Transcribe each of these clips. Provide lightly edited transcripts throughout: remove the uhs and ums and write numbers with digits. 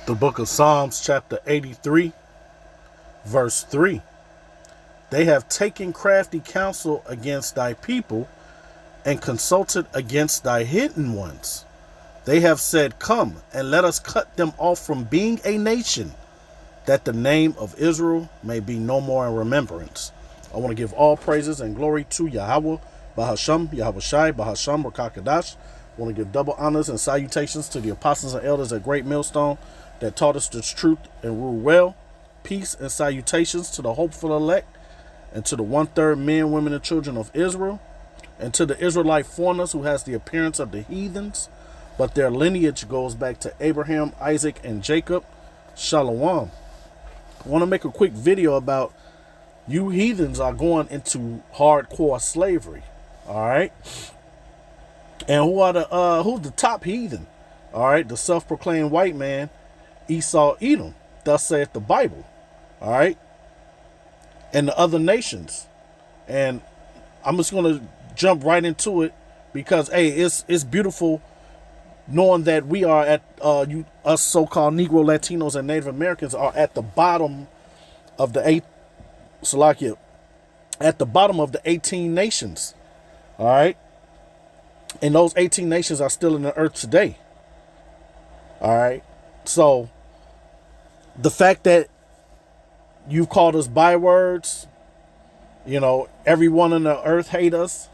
The book of Psalms, chapter 83, verse 3. They have taken crafty counsel against thy people and consulted against thy hidden ones. They have said, come and let us cut them off from being a nation, that the name of Israel may be no more in remembrance. I want to give all praises and glory to Yahweh, Bahasham, Yahweh Shai, Bahasham, Rakakadash. I want to give double honors and salutations to the apostles and elders at Great Millstone that taught us the truth and rule well. Peace and salutations to the hopeful elect and to the 1/3 men, women, and children of Israel, and to the Israelite foreigners who has the appearance of the heathens, but their lineage goes back to Abraham, Isaac, and Jacob. Shalom. I want to make a quick video about you heathens are going into hardcore slavery. All right. And who's the top heathen? All right, the self-proclaimed white man, Esau, Edom. Thus saith the Bible. All right. And the other nations. And I'm just going to jump right into it because, hey, it's beautiful knowing that we are at, us so-called Negro, Latinos, and Native Americans are at the bottom of the at the bottom of the 18 nations. All right. And those 18 nations are still in the earth today. All right. So the fact that you've called us bywords, everyone on the earth hate us.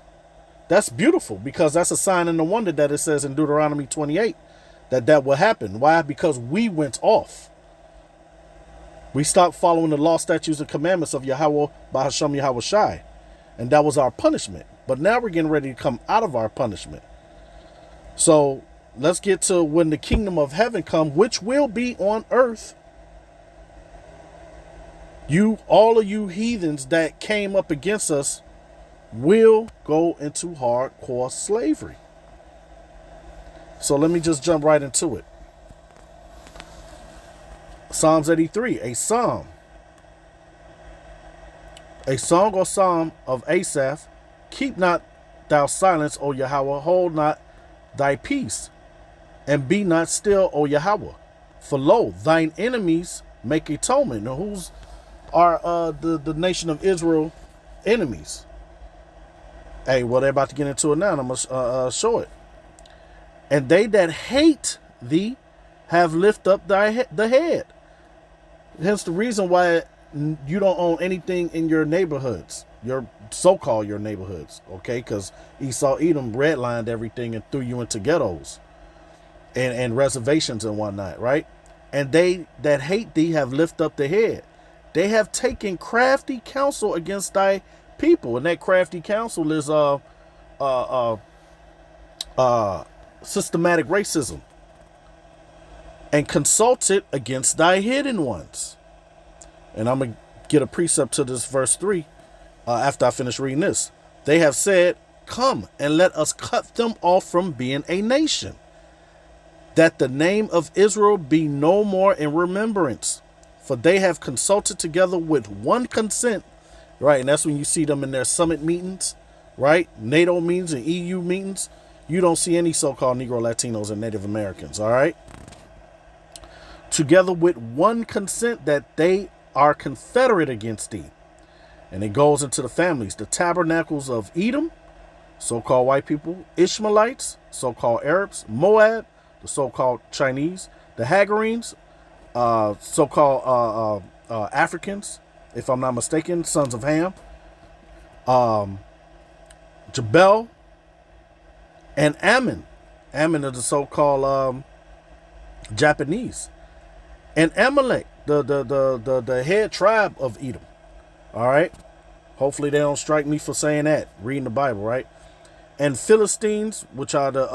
That's beautiful because that's a sign and a wonder that it says in Deuteronomy 28 that will happen. Why? Because we went off. We stopped following the law, statutes, and commandments of Yahweh, Bahasham, Yahweh Shai. And that was our punishment. But now we're getting ready to come out of our punishment. So let's get to when the kingdom of heaven come, which will be on earth. All of you heathens that came up against us will go into hardcore slavery. So let me just jump right into it. Psalms 83, a psalm. A song or psalm of Asaph. Keep not thou silence, O Yahweh, hold not thy peace, and be not still, O Yahweh. For lo, thine enemies make atonement. Now who's are the nation of Israel enemies? Hey, well, they're about to get into it now, and I'm going to show it. And they that hate thee have lifted up the head. Hence the reason why you don't own anything in your neighborhoods, your so-called your neighborhoods, okay? Because Esau Edom redlined everything and threw you into ghettos and reservations and whatnot, right? And they that hate thee have lifted up the head. They have taken crafty counsel against thy people, and that crafty counsel is systematic racism, and consulted against thy hidden ones. And I'm gonna get a precept to this verse 3 after I finish reading this. They have said, come and let us cut them off from being a nation, that the name of Israel be no more in remembrance. For they have consulted together with one consent, right? And that's when you see them in their summit meetings, right? NATO meetings and EU meetings. You don't see any so-called Negro, Latinos, and Native Americans, all right? Together with one consent that they are confederate against thee. And it goes into the families, the tabernacles of Edom, so-called white people, Ishmaelites, so-called Arabs, Moab, the so-called Chinese, the Hagarenes, so-called Africans, if I'm not mistaken, sons of Ham, Jabal, and Ammon. Ammon are the so-called Japanese, and Amalek, the head tribe of Edom. All right. Hopefully they don't strike me for saying that, reading the Bible, right? And Philistines, which are the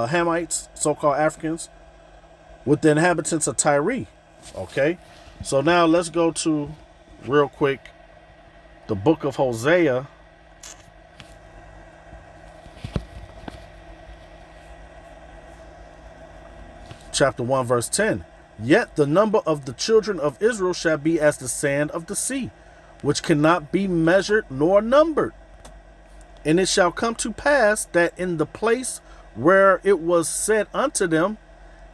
Hamites, so-called Africans, with the inhabitants of Tyre. Okay. So now let's go to, real quick, the book of Hosea. Chapter 1, verse 10. Yet the number of the children of Israel shall be as the sand of the sea, which cannot be measured nor numbered. And it shall come to pass that in the place where it was said unto them,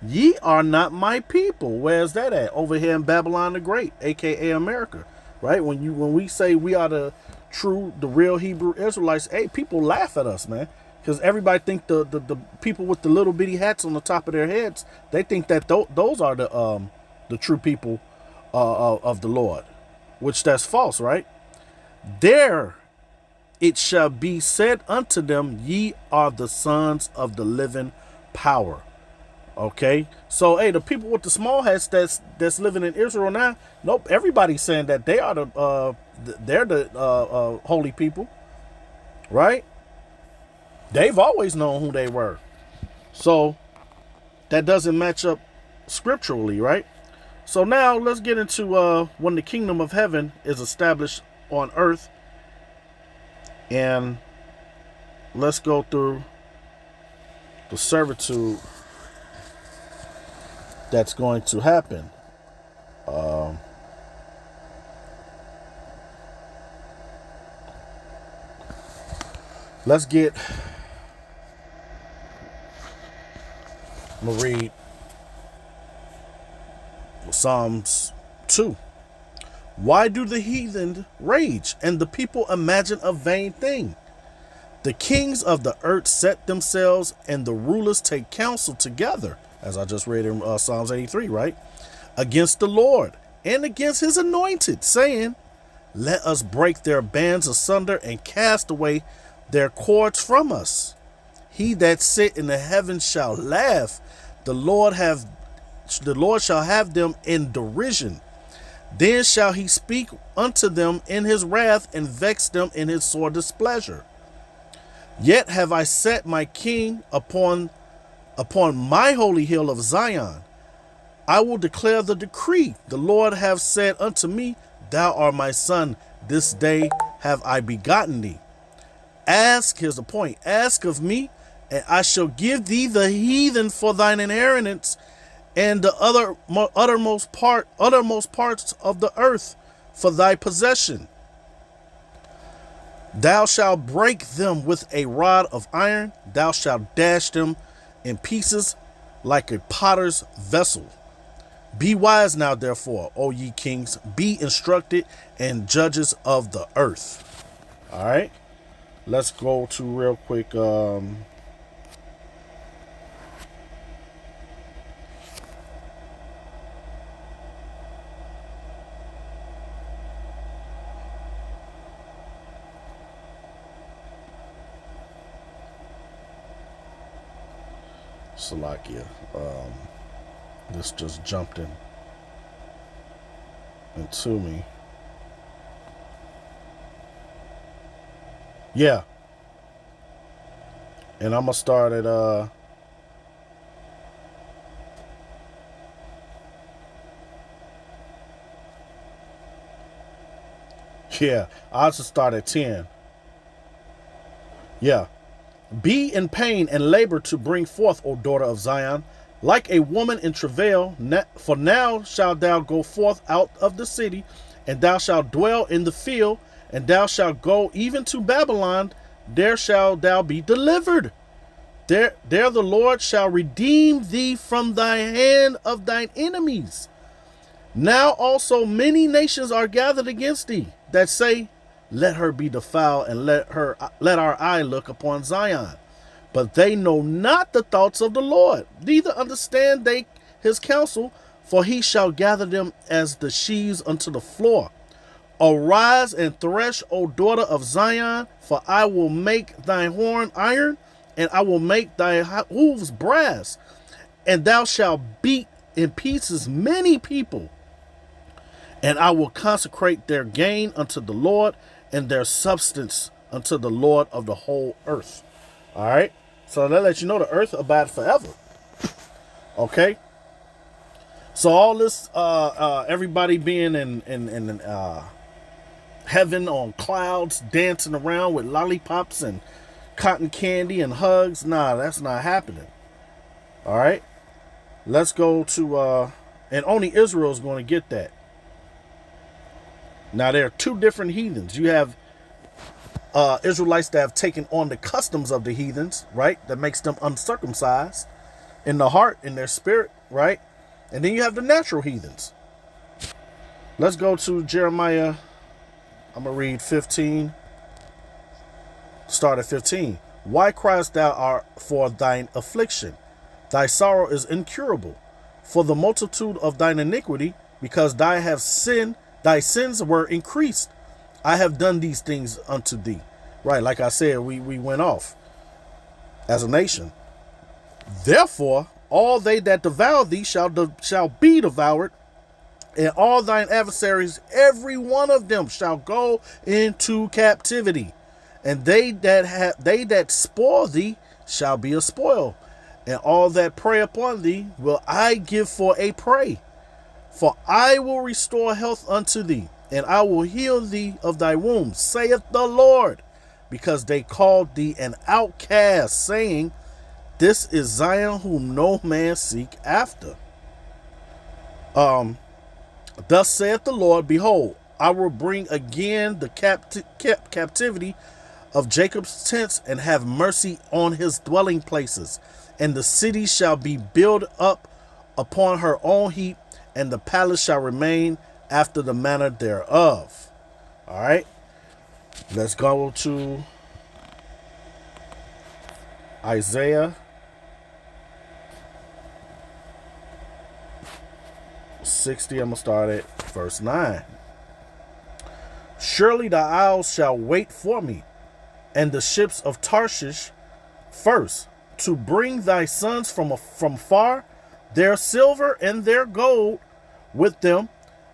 Ye are not my people. Where's that at? Over here in Babylon the Great, aka America. Right? When we say we are the real Hebrew Israelites, hey, people laugh at us, man. Because everybody think the people with the little bitty hats on the top of their heads, they think that those are the true people of the Lord, which that's false, right? There it shall be said unto them, ye are the sons of the living power. Okay, so hey, the people with the small hats that's living in Israel now, nope, everybody's saying that they are they're the holy people, right? They've always known who they were, so that doesn't match up scripturally, right? So now let's get into when the kingdom of heaven is established on earth, and let's go through the servitude that's going to happen. Let's get, I'm going to read Psalms 2. Why do the heathen rage and the people imagine a vain thing? The kings of the earth set themselves and the rulers take counsel together, as I just read in Psalms 83, right? Against the Lord and against his anointed, saying, let us break their bands asunder and cast away their cords from us. He that sit in the heavens shall laugh. The Lord shall have them in derision. Then shall he speak unto them in his wrath and vex them in his sore displeasure. Yet have I set my king upon my holy hill of Zion. I will declare the decree. The Lord hath said unto me, thou art my son. This day have I begotten thee. Ask, here's the point, ask of me, and I shall give thee the heathen for thine inheritance, and the uttermost parts of the earth for thy possession. Thou shalt break them with a rod of iron. Thou shalt dash them in pieces like a potter's vessel. Be wise now, therefore, O ye kings. Be instructed and judges of the earth. All right. Let's go to real quick. Salakia. This just jumped into me. Yeah. And I'm gonna start at yeah, I'll just start at 10. Yeah. Be in pain and labor to bring forth, O daughter of Zion, like a woman in travail. For now shalt thou go forth out of the city, and thou shalt dwell in the field, and thou shalt go even to Babylon. There shalt thou be delivered. There the Lord shall redeem thee from thy hand of thine enemies. Now also many nations are gathered against thee, that say, let her be defiled, and let our eye look upon Zion. But they know not the thoughts of the Lord, neither understand they his counsel, for he shall gather them as the sheaves unto the floor. Arise and thresh, O daughter of Zion, for I will make thy horn iron, and I will make thy hooves brass, and thou shalt beat in pieces many people. And I will consecrate their gain unto the Lord, and their substance unto the Lord of the whole earth. All right. So that lets you know the earth abide forever. Okay. So all this, everybody being in heaven on clouds, dancing around with lollipops and cotton candy and hugs. Nah, that's not happening. All right. Let's go to, and only Israel is going to get that. Now, there are two different heathens. You have Israelites that have taken on the customs of the heathens, right? That makes them uncircumcised. in the heart, in their spirit, right? And then you have the natural heathens. Let's go to Jeremiah. I'm going to read 15. Start at 15. Why criest thou for thine affliction? Thy sorrow is incurable. For the multitude of thine iniquity, because thy sins were increased. I have done these things unto thee. Right, like I said, we went off as a nation. Therefore, all they that devour thee shall be devoured, and all thine adversaries, every one of them, shall go into captivity. And they that spoil thee shall be a spoil, and all that prey upon thee will I give for a prey. For I will restore health unto thee, and I will heal thee of thy wounds, saith the Lord, because they called thee an outcast, saying, This is Zion whom no man seek after. Thus saith the Lord, Behold, I will bring again the captivity of Jacob's tents, and have mercy on his dwelling places. And the city shall be built up upon her own heap, and the palace shall remain after the manner thereof. All right. Let's go to Isaiah 60. I'm going to start at verse 9. Surely the isles shall wait for me, and the ships of Tarshish first, to bring thy sons from far, their silver and their gold with them,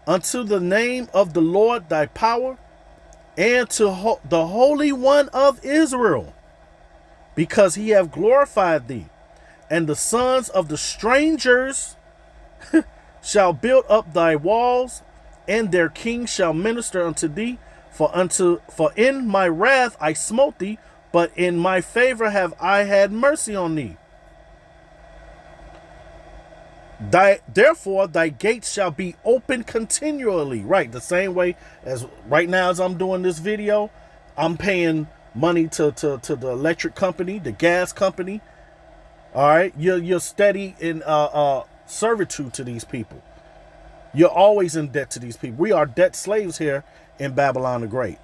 unto the name of the Lord thy power, and to the Holy One of Israel, because he have glorified thee. And the sons of the strangers shall build up thy walls, and their kings shall minister unto thee. For in my wrath I smote thee, but in my favor have I had mercy on thee. Therefore thy gates shall be open continually. Right, the same way as right now as I'm doing this video, I'm paying money to the electric company, the gas company. All right, you're steady in servitude to these people. You're always in debt to these people. We are debt slaves here in Babylon the Great.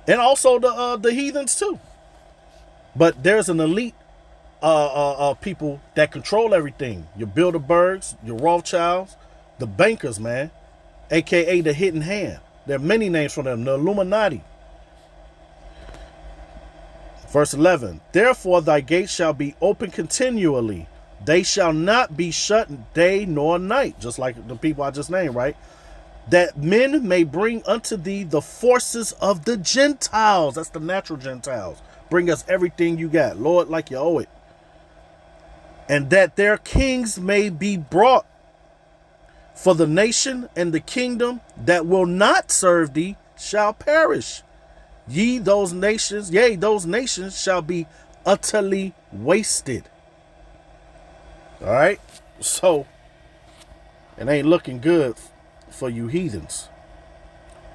And also the heathens too. But there's an elite people that control everything. Your Bilderbergs, your Rothschilds, the bankers, man. AKA the hidden hand. There are many names for them. The Illuminati. Verse 11. Therefore thy gates shall be open continually. They shall not be shut day nor night. Just like the people I just named, right? That men may bring unto thee the forces of the Gentiles. That's the natural Gentiles. Bring us everything you got, Lord, like you owe it. And that their kings may be brought. For the nation and the kingdom that will not serve thee shall perish. Those nations shall be utterly wasted. All right. So it ain't looking good for you heathens.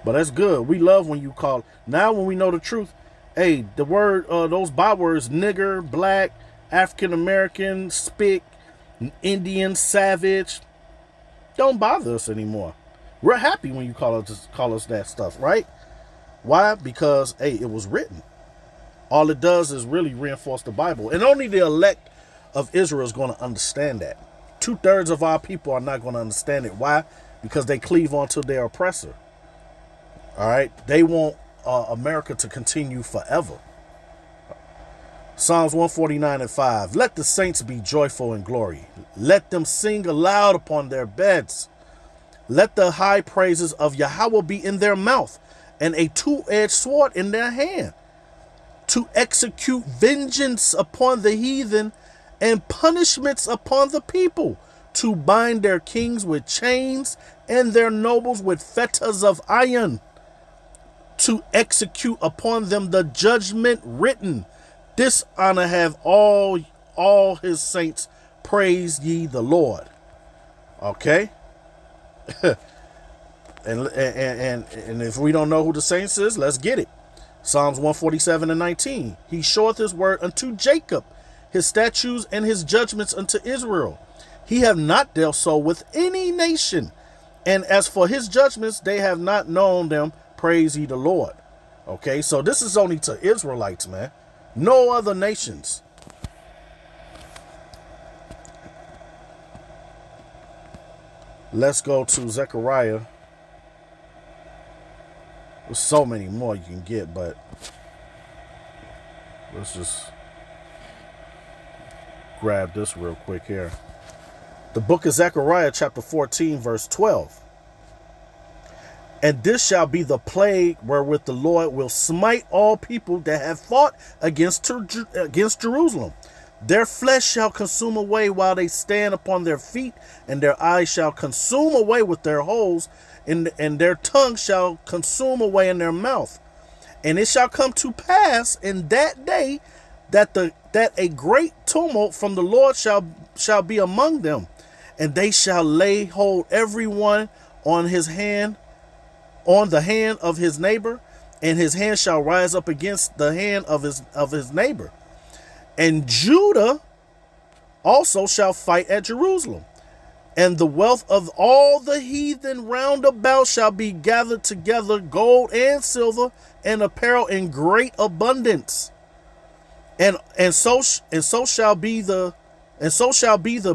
But that's good. We love when you call. Now when we know the truth, hey, the word, those bywords, nigger, black, African American, spick, Indian, savage, don't bother us anymore. We're happy when you call us that stuff, right? Why? Because, hey, it was written. All it does is really reinforce the Bible. And only the elect of Israel is going to understand that. 2/3 of our people are not going to understand it. Why? Because they cleave onto their oppressor. All right? They want America to continue forever. Psalms 149:5. Let the saints be joyful in glory. Let them sing aloud upon their beds. Let the high praises of Yahweh be in their mouth, and a two-edged sword in their hand, to execute vengeance upon the heathen and punishments upon the people, to bind their kings with chains and their nobles with fetters of iron, to execute upon them the judgment written. This honor have all his saints. Praise ye the Lord. Okay. and if we don't know who the saints is, let's get it. Psalms 147:19. He showeth his word unto Jacob, his statutes and his judgments unto Israel. He have not dealt so with any nation. And as for his judgments, they have not known them. Praise ye the Lord. Okay, so this is only to Israelites, man. No other nations. Let's go to Zechariah. There's so many more you can get, but let's just grab this real quick here. The book of Zechariah, chapter 14, verse 12. And this shall be the plague wherewith the Lord will smite all people that have fought against Jerusalem. Their flesh shall consume away while they stand upon their feet, and their eyes shall consume away with their holes, and their tongue shall consume away in their mouth. And it shall come to pass in that day that a great tumult from the Lord shall be among them, and they shall lay hold every one on the hand of his neighbor, and his hand shall rise up against the hand of his neighbor. And Judah also shall fight at Jerusalem, and the wealth of all the heathen round about shall be gathered together, gold and silver and apparel in great abundance. And so shall be the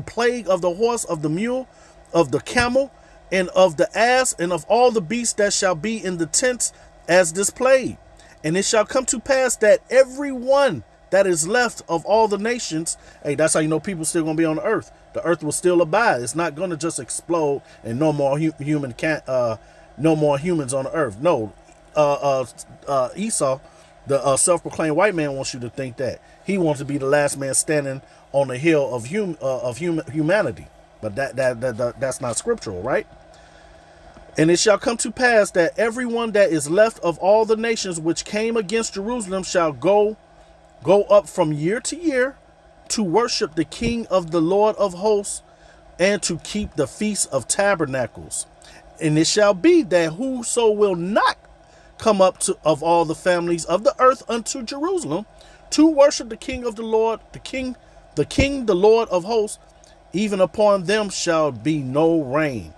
plague of the horse, of the mule, of the camel, and of the ass, and of all the beasts that shall be in the tents as this plague. And it shall come to pass that every one that is left of all the nations, hey, that's how you know people still gonna be on the earth. The earth will still abide. It's not gonna just explode and no more no more humans on the earth. No, Esau, the self-proclaimed white man, wants you to think that he wants to be the last man standing on the hill of humanity, but that's not scriptural, right? And it shall come to pass that everyone that is left of all the nations which came against Jerusalem shall go up from year to year to worship the King of the Lord of hosts, and to keep the Feast of Tabernacles. And it shall be that whoso will not come up of all the families of the earth unto Jerusalem to worship the King of the Lord, the Lord of hosts, even upon them shall be no rain.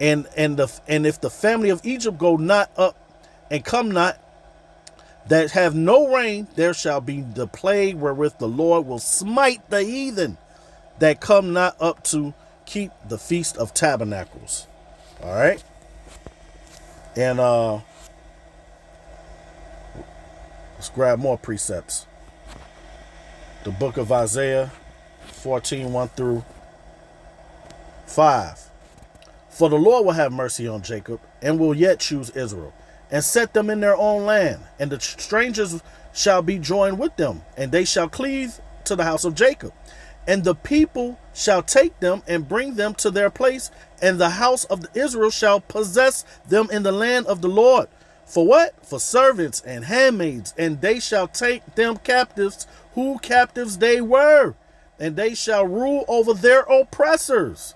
And if the family of Egypt go not up and come not, that have no rain, there shall be the plague wherewith the Lord will smite the heathen that come not up to keep the Feast of Tabernacles. All right. And let's grab more precepts. The book of Isaiah 14, 1 through 5. For the Lord will have mercy on Jacob, and will yet choose Israel, and set them in their own land. And the strangers shall be joined with them, and they shall cleave to the house of Jacob. And the people shall take them and bring them to their place, and the house of Israel shall possess them in the land of the Lord. For what? For servants and handmaids, and they shall take them captives, who captives they were, and they shall rule over their oppressors.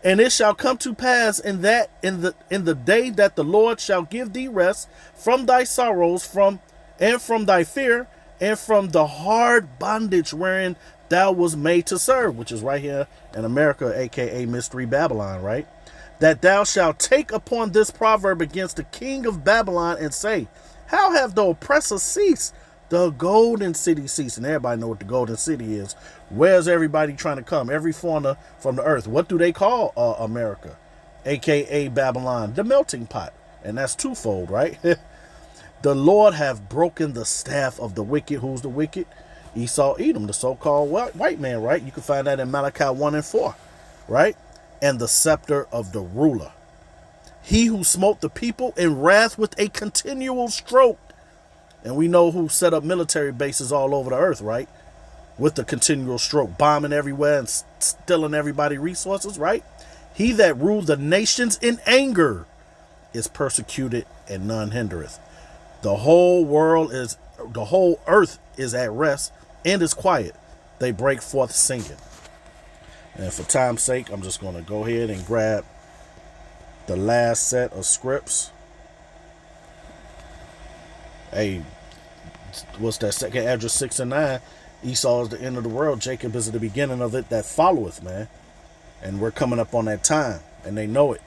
And it shall come to pass in the day that the Lord shall give thee rest from thy sorrows, from thy fear, and from the hard bondage wherein thou was made to serve, which is right here in America, aka Mystery Babylon, right? That thou shalt take upon this proverb against the king of Babylon, and say, how have the oppressor ceased? The golden city ceased. And everybody know what the golden city is. Where's everybody trying to come? Every foreigner from the earth. What do they call America? AKA Babylon. The melting pot. And that's twofold, right? The Lord have broken the staff of the wicked. Who's the wicked? Esau, Edom, the so-called white man, right? You can find that in Malachi 1 and 4, right? And the scepter of the ruler. He who smote the people in wrath with a continual stroke. And we know who set up military bases all over the earth, right? With the continual stroke, bombing everywhere and stealing everybody's resources, right? He that ruled the nations in anger is persecuted, and none hindereth. The whole earth is at rest and is quiet. They break forth singing. And for time's sake, I'm just going to go ahead and grab the last set of scripts. Hey, what's that? Second Address 6 and 9. Esau is the end of the world. Jacob is the beginning of it that followeth, man. And we're coming up on that time, and they know it.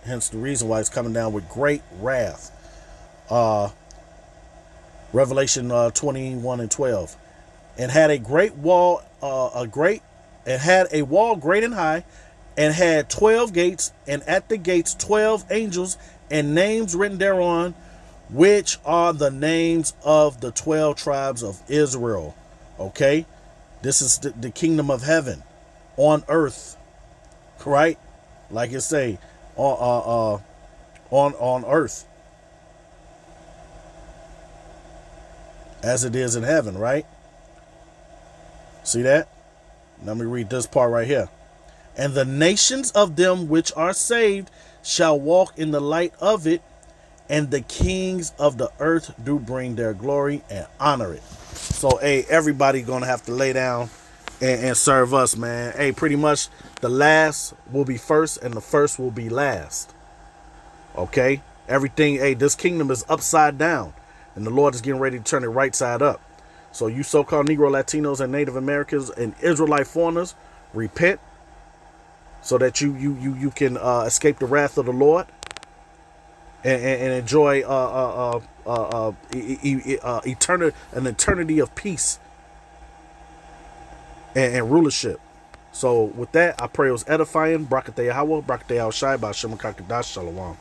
Hence the reason why it's coming down with great wrath. Revelation 21 and 12. And had a great wall, it had a wall great and high, and had 12 gates, and at the gates 12 angels, and names written thereon, which are the names of the 12 tribes of Israel. Okay, this is the kingdom of heaven on earth, right? Like it say, on earth as it is in heaven, right? See that? Let me read this part right here. And the nations of them which are saved shall walk in the light of it, and the kings of the earth do bring their glory and honor it. So, hey, everybody gonna have to lay down and serve us, man. Hey, pretty much the last will be first and the first will be last. Okay? Everything, hey, this kingdom is upside down, and the Lord is getting ready to turn it right side up. So you so-called Negro, Latinos, and Native Americans and Israelite foreigners, repent so that you can escape the wrath of the Lord and enjoy an eternity of peace and rulership. So with that, I pray it was edifying. Brakateh Yahweh, Brakateh Al Shai, Ba'ashem Kakadash, Shalom.